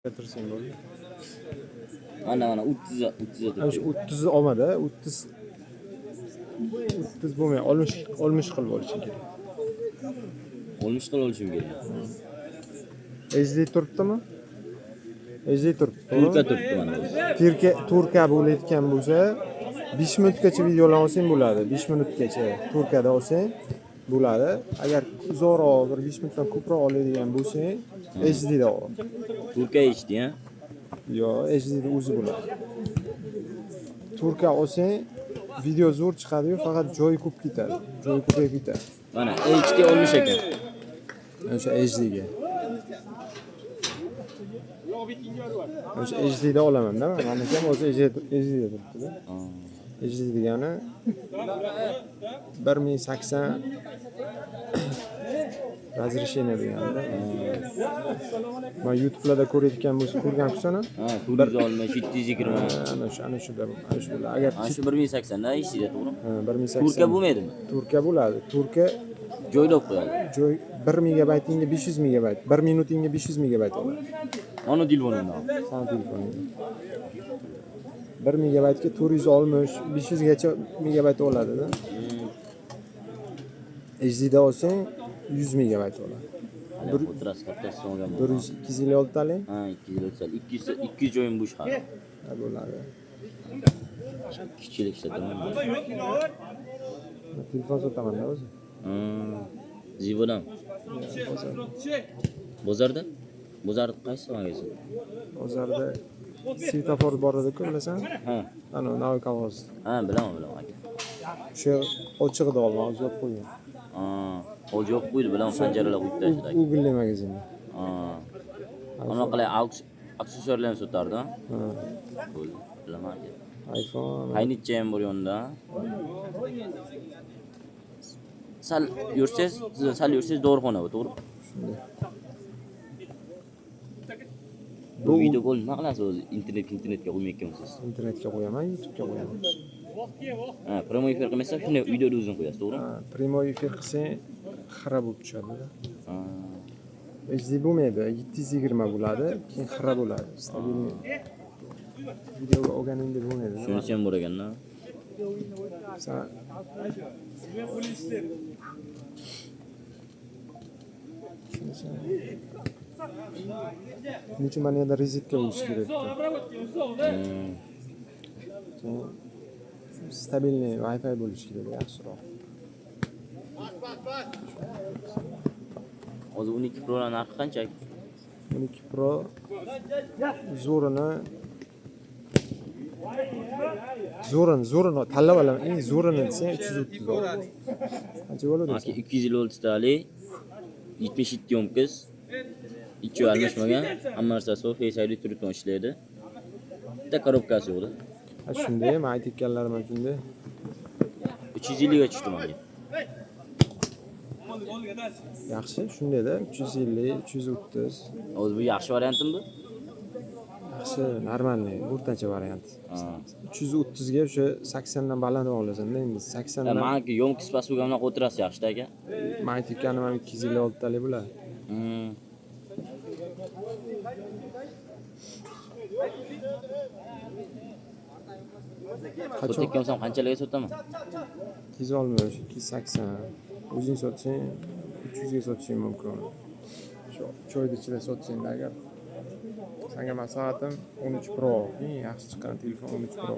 Getirsang bo'ldi. Mana 30 Ana shu 30 olmadi, 30 bo'lmay, 60 qil bo'lishi kerak. 60 qil olishim kerak. HD turibdimi? HD turibdi. Turka turibdi mana o'zi. Turka bo'layotgan bo'lsa 5 minutgacha videolar olsang bo'ladi. 5 minutgacha turkada olsang bo'ladi. Agar uzoqroq bir 5 minutdan ko'proq oladigan bo'lsang, HD da ol. Turka HD, ha? Yo, HD da o'zi bo'ladi. Turka olsang video zo'r chiqadi-yu, faqat joyi ko'p ketadi. Joyi ko'payib ketadi. Mana HD olmuş ekan. O'sha HD ga. O'sha HD da olaman-da, mana ham o'zi HD da turibdi-da. HD degani 1080 razрешение degani-da. Men YouTube'larda ko'rayotgan ko'rgan-ku Ha, 460, 720. ana shu bo'ladi. Agar Ana shu 1080 da HD da, to'g'rimi? ha 1080 Turka bo'lmaydimi? Turka bo'ladi. Turka Joylab qo'yadi. joy 1 megabaytingga 500 megabayt, 1 minutingga 500 megabayt oladi. Mana telefonimda. Sana telefoningda. 1 megabaytga 460, 500 gacha megabayt oladi-da. HD da olsang 100 megabayt oladi. Bir o'tiras kattasi olgan. 256 talik. Ha, 200 200 joyim bo'sh hali. Ha bo'ladi. Kichik ishlataman. Telefon sotaman-da o'zi. Zivodam. Bozorda? Bozor qaysi magazin? Bozorda svetofor bor edi-ku, bilasan? Ha. Ana Navoiy qog'oz. Ha, bilaman aka. O'sha ochiqda olma, o'zi olib qo'ygan. Ha, hozir yo'q qo'ydi, bilaman panjaralar qo'yib tashladi. Google magazinda. Ha. Ana qalay aksessuarlarni sotardi, ha? Ha. Bo'ldi. Bilaman aka. iPhone. Qaynicha ham bor yonda. Sal yursangiz, siz sal yursangiz dorixona bu, to'g'ri? Shunday. Bu video gol nima qilasiz o'zi? Internetga qo'ymayotgansiz. Internetga qo'yaman, YouTube'ga qo'yaman. Ha, prямой efir qilmasa, shunday videoni o'zini qo'yasiz, to'g'rimi? Ha, prямой efir qilsang xira bo'lib tushadi-da. Ha. HD bo'lmaydi, 720 bo'ladi, keyin xira bo'ladi. Stabilniy. Videoga olganingda bo'lmaydi. Shunisi ham bor ekan-da. Sen Niçin bana ya da rezetka bo'lishi kerak. Stabilniy Wi-Fi bo'lishi kerak, yaxshiroq. Hozir 12 Pro narxi qancha? 12 Pro zo'rini tanlab olaman. Eng zo'rini desang 330 bo'ladi. Qancha bo'ladi? Aka 256 tali 77 yomkiz. Ichi almashmagan, hamma narsasi Face ID turib ishlaydi. Bitta korobkasi yo'qda. Ha shunday, men aytganlarim ham shunday. 350 ga chiqdi menga. Yaxshi, shundayda 350, 330. Hozir bu yaxshi variantimi bu? Yaxshi, normalniy, o'rtacha variant. Ha. 330 ga o'sha 80 dan balandroq olasan-da, endi 80 dan. Meniki yomkiz pas bo'lganlar o'tirasiz yaxshi aka. Men aytganim ham 256 talik bo'ladi. Sotaysam qanchalarga sotaman? Tez olma, o'sha 280. O'zing sotsang 300 ga sotishing mumkin. Shu choyni ichida sotsang agar. Senga maslahatim 13 Pro, eng yaxshi chiqqan telefon 13 Pro.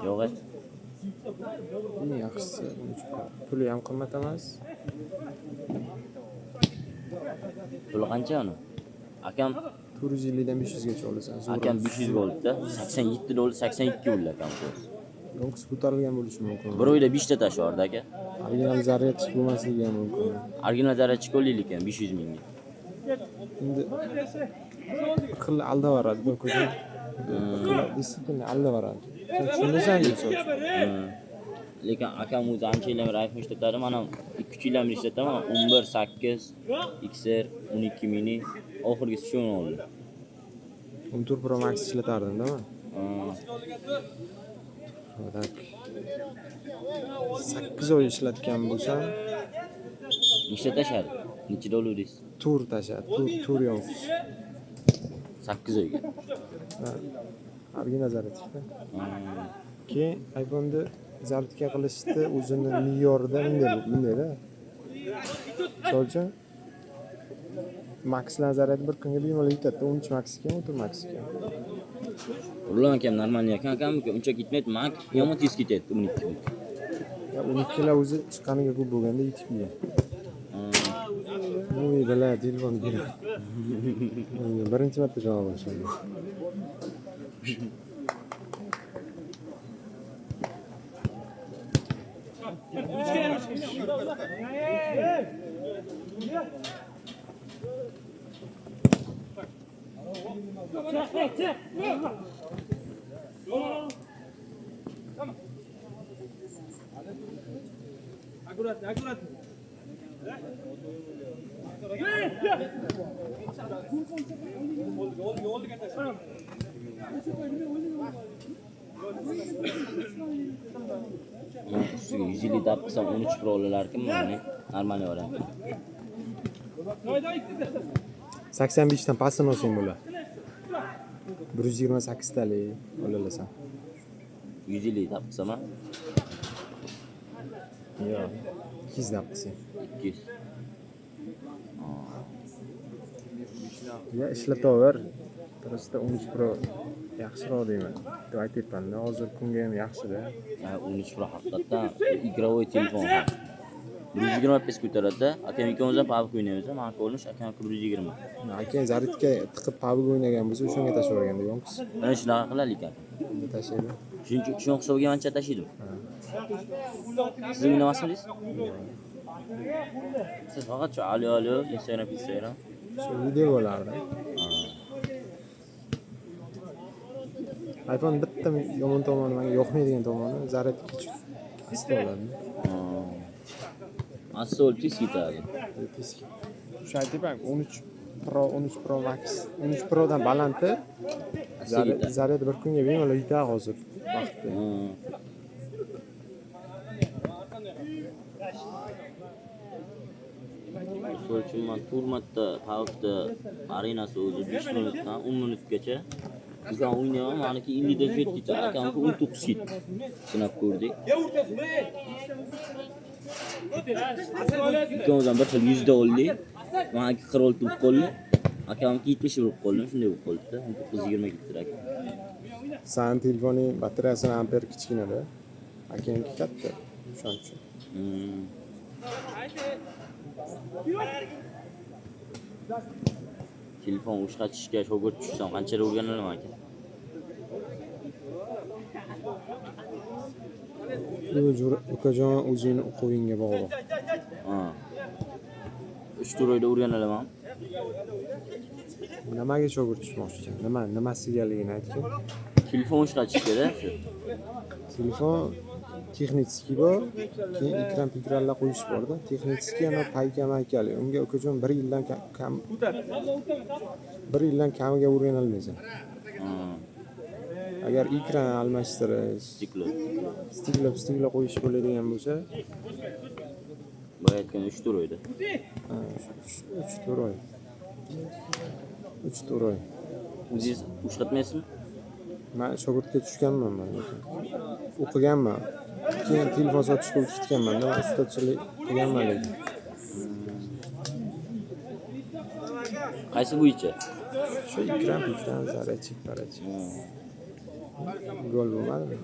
Yo'q. Eng yaxshisi 13 Pro. Puli ham qimmat emas. Puli qancha uni? Akam 450 dan 500 gacha olasan. Akam 500 ga oldi-da, 87 dollar, 82 bo'ldi akam o'zi. Yo'q, ko'tarilgan bo'lishi mumkin. Bir oyda 5 ta tashardi aka. Original zaryadchi bo'lmasligi ham mumkin. Original zaryadchi qo'llaylik ekan 500 mingga. Endi xil aldavaradi bu ko'cha. Disiplinni aldavaradi. Sen tushunmaysanmi so'z? Lekin akam o'zi ancha yillar iPhone ishlatadi, mana 2-3 yillar ishlataman, 11.8, XR, 12 mini, oxirgisi shuni oldi. 14 Pro Max ishlatardimda men. Tak. 8 oy ishlatgan bo'lsam, nechta tashadi? Necha dollar deysiz? tur tashadi, tur yo'q. 8 oyga. Original zaryadka. Keyin iPhone'da zaryadka qilishni o'zini me'yorida bundayda. Misol uchun Max'dan zaryad bir kunga bemalol yetadi. 13 Max'ga, 14 Max'ga. Ulan akam normal ekan akam uncha ketmaydi. Men yomon tez ketyapti 12 kun. Ya 12 la o'zi chiqqaniga ko'p bo'lganda yetib kelgan. Voy bala, telefon kerak. Birinchi marta javob olishadi. Akurat. Ustiga 150 dab qilsam 13 Pro olarkan mana normal variant. 85 dan pastini olsang bo'ladi. 128 talik olasan. 150 dab qilsam ha? Yo'q. 200 dab qilsang. 200. Ya ishlataver. Просто 13 Pro yaxshiroq deyman. Deb aytyapman-da, hozir kunga ham yaxshi-da. Ya 13 Pro haqiqatdan игровой telefon. 120 FPS ko'taradi. Akam ikkovimiz ham PUBG o'ynaymiz. Men ko'rinish akam 120. Aka zaryadka tiqib PUBG o'ynagan bo'lsa, o'shanga tashlaverganda yo'qsiz. Mana shunaqa qilaylik ekan. Endi tashlaydi. Shuning hisobiga ancha tashlaydim. Siz o'ynamasmisiz? Siz faqat shu alo, Instagram. Shu video bo'lardi. iPhone bitta yomon tomoni, menga yoqmaydigan tomoni zaryadka asta oladi. Asta olib tez ketadi. Shu aytyapman, 13 Pro Max, 13 Pro dan balandda zaryad bir kunga bemalol yetadi hozir vaqtda. Misol uchun men turmatda PUBG'da arenasi o'zi 5 minutdan 10 minutgacha bizdan o'ynayman. Meniki 50 da ketdi, akamki 19 ketdi. Sinab ko'rdik. Ikkovimizdan bir xil 100 da oldik. Meniki 46 bo'lib qoldi. Akamki 70 bo'lib qoldi. Shunday bo'lib qoldi-da. 19-20 ketdi akam. San telefoning batareyasini amper kichkinada. Akaniki katta. Shuning uchun. Telefon ushqatishga shogird tushsam qanchalik o'rganalaman aka? Ukajon o'zingni o'quvingga bog'liq. 3 oyda o'rganalaman. Nimaga shogird tushmoqchi? Nimasigaligini aytgin. Telefon ushqatishga-da shu. Telefon texnitskiy bor, keyin ekran qo'yish bor-da. Texnitskiy ana paykali. Unga ukajon 1 yildan kamiga o'rganolmaysan. Agar ekran almashtirish, stiklo qo'yish bo'ladigan bo'lsa, bu aytgan 3 oyda. 3 oy. O'zingiz ushqatmaysizmi? Men shogirdga tushganman mana. O'qiganman. Keyin telefon sotishga o'tganman-da, ustachilik qilganman lekin. Qaysi bo'yicha? Shu ekran zaryadchik. Gol bo'lmadimi?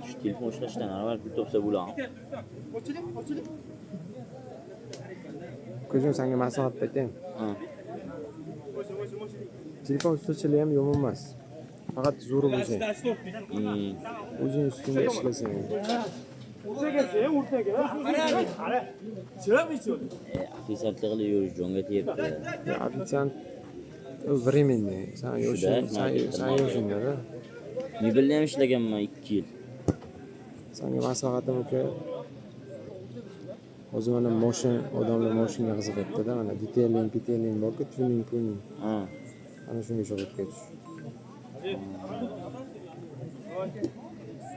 Shu telefon ushlashdan avval pul topsa bo'ladi. Ko'zim senga maslahat aytaymi? Telefon ustachiligi ham yomon emas. Faqat zo'r bo'lsang. O'zing ustingda ishlasang. Ofitsiantlik qilib yurish jonga tegibdi. Ofitsiant временный. Sen yoshingda-da. Mebelda ham ishlaganman 2 yil. Senga maslahatim uka. O'zi mana odamlar mashinaga qiziqadi-da, mana detailing borku, tuning. Ana shunga shogirdga tush.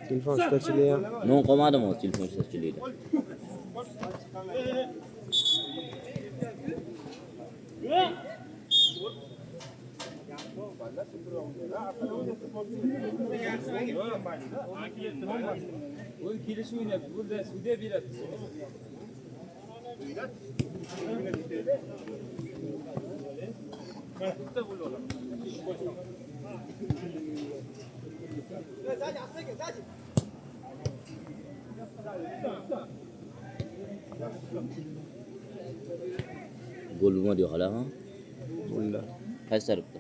Telefon ustachiligi ham Non qolmadimi o telefon ustachiligida? O'yin kelishib o'ynayapti. Burada sudya beradi. Gol mu diyor hala ha? Bunda. Kaç tarafta?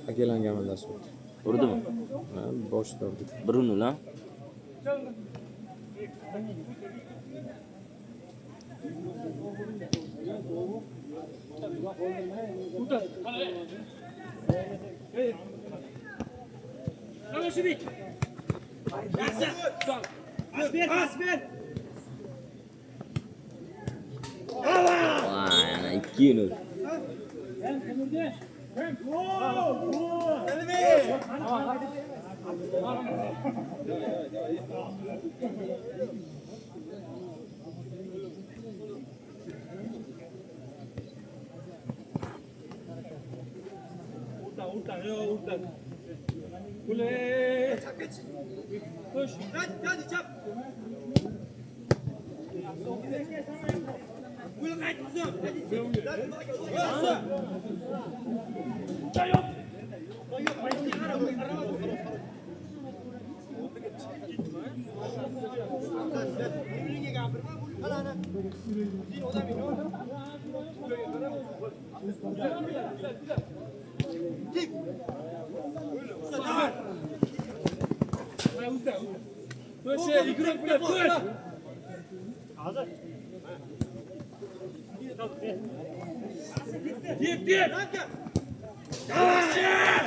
Akelangan da sot. Vurdu mu? Ha, boshda urdi. Bruno lan. Vay ana 2-0.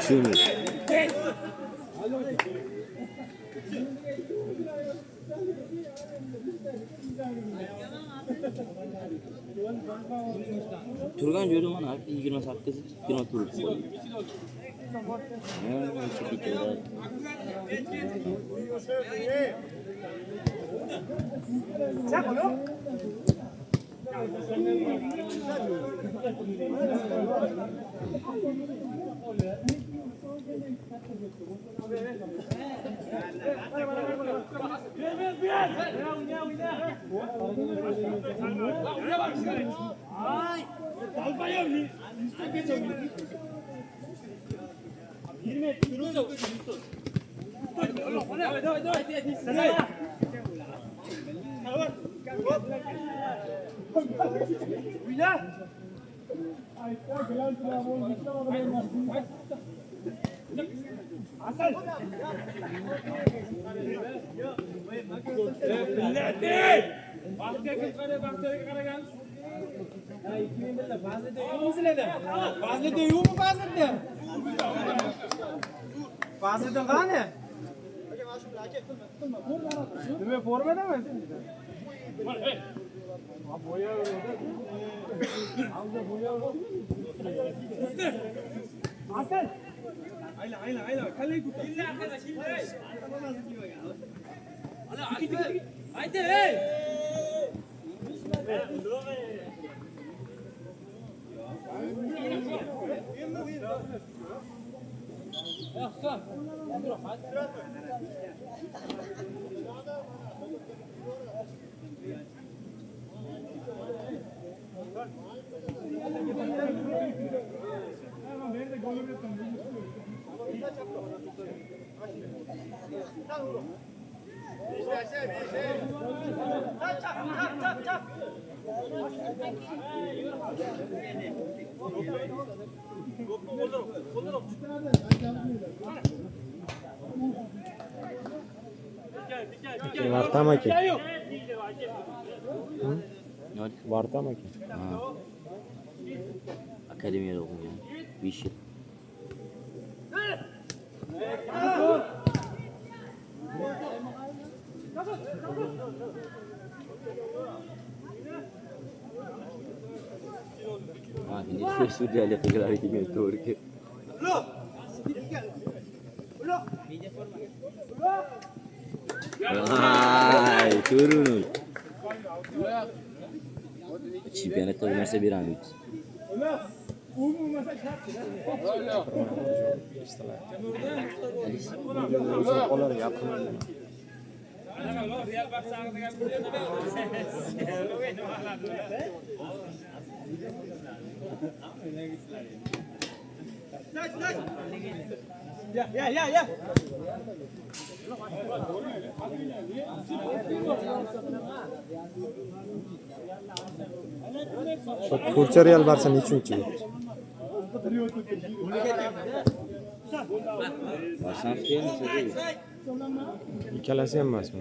Şunu. Turgan joyda mana 28 kino turib qo'ydi. Fazladan qani? Nima formadami? Asal. Ayla. Kalay kutu. İlla arkadaş şimdi. Ala asal. Haydi hey. Vartam aka. Nima? Vartam aka. Ha. Akademiyada o'qigan. 5 yil. Ha, ini sudah lihat lagi dengan Turki. Hai, turun. Chempionatda bir narsa beramiz. Olar gapirmayman. Real Barça ya. Ko'rcha Real Barsa nechinchi? Barsamizga narsa deydi. Ikkalasi ham emasmi?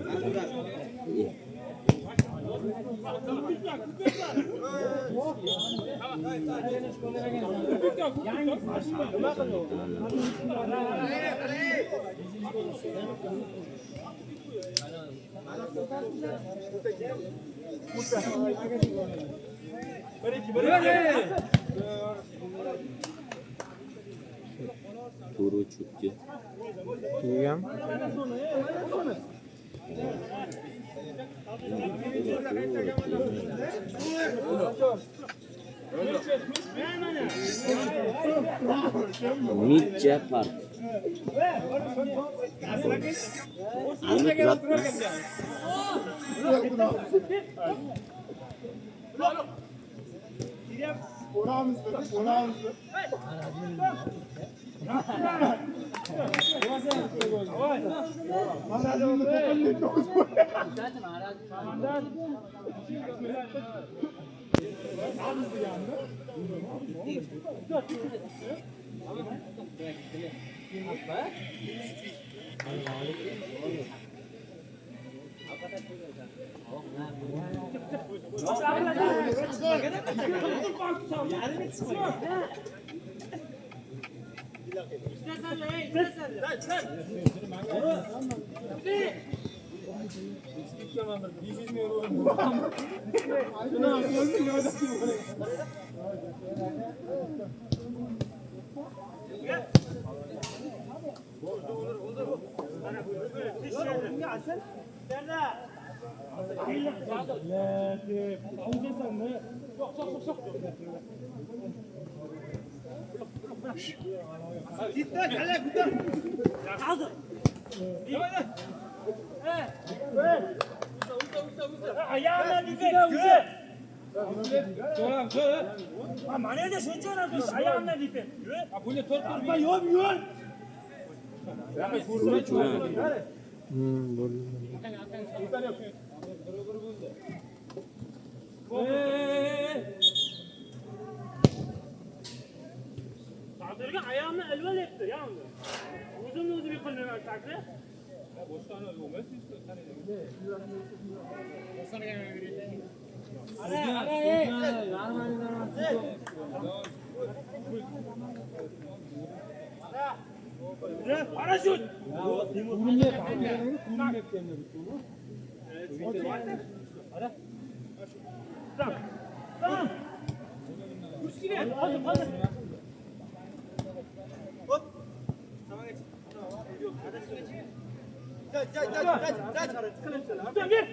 To'g'ri cho'kdi. Nega? Mitja Park. Buni kuratmas. Ayağına dikkat. Manada şunca ayağına dikkat. Bunlar top Arpa yok yok. To'g'ri cho'kdi. Sadırga ayağını elvel etti yalnız. Uzun bir kılmıyor takdir. Paraşüt. Tamam. Hadi.